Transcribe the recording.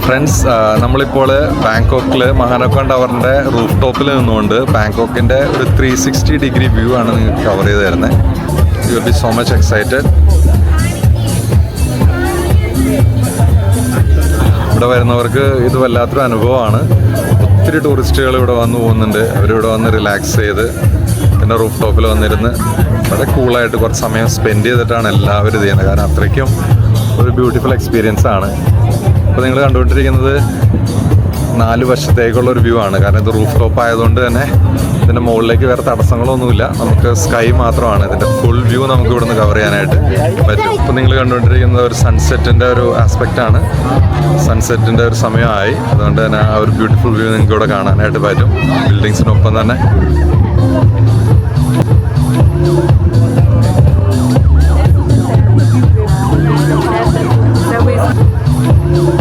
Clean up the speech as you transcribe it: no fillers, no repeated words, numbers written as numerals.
Friends, നമ്മളിപ്പോൾ ബാങ്കോക്കിൽ മഹാനോക്ക ടവറിൻ്റെ roof ടോപ്പിൽ നിന്നുകൊണ്ട് ബാങ്കോക്കിൻ്റെ ഒരു 360 വ്യൂ ആണ് നിങ്ങൾക്ക് കവർ ചെയ്ത് തരുന്നത്. You will be so much excited. ഇവിടെ വരുന്നവർക്ക് ഇത് വല്ലാത്തൊരു അനുഭവമാണ്. ഒത്തിരി ടൂറിസ്റ്റുകൾ ഇവിടെ വന്ന് പോകുന്നുണ്ട്. അവരിവിടെ വന്ന് റിലാക്സ് ചെയ്ത് പിന്നെ റൂഫ് ടോപ്പിൽ വന്നിരുന്ന് വളരെ കൂളായിട്ട് കുറച്ച് സമയം സ്പെൻഡ് ചെയ്തിട്ടാണ് എല്ലാവരും ഇത് ചെയ്യുന്നത്. കാരണം അത്രയ്ക്കും ഒരു ബ്യൂട്ടിഫുൾ എക്സ്പീരിയൻസ് ആണ്. ഇപ്പോൾ നിങ്ങൾ കണ്ടുകൊണ്ടിരിക്കുന്നത് 4 വശത്തേക്കുള്ളൊരു വ്യൂ ആണ്. കാരണം ഇത് റൂഫ് ടോപ്പ് ആയതുകൊണ്ട് തന്നെ ഇതിൻ്റെ മുകളിലേക്ക് വേറെ തടസ്സങ്ങളൊന്നുമില്ല. നമുക്ക് സ്കൈ മാത്രമാണ്. ഇതിൻ്റെ ഫുൾ വ്യൂ നമുക്ക് ഇവിടുന്ന് കവർ ചെയ്യാനായിട്ട് പറ്റും. ഇപ്പോൾ നിങ്ങൾ കണ്ടുകൊണ്ടിരിക്കുന്നത് ഒരു സൺസെറ്റിൻ്റെ ഒരു ആസ്പെക്റ്റാണ്. സൺസെറ്റിൻ്റെ ഒരു സമയമായി, അതുകൊണ്ട് തന്നെ ആ ഒരു ബ്യൂട്ടിഫുൾ വ്യൂ നിങ്ങൾക്ക് ഇവിടെ കാണാനായിട്ട് പറ്റും. ബിൽഡിങ്സിനൊപ്പം തന്നെ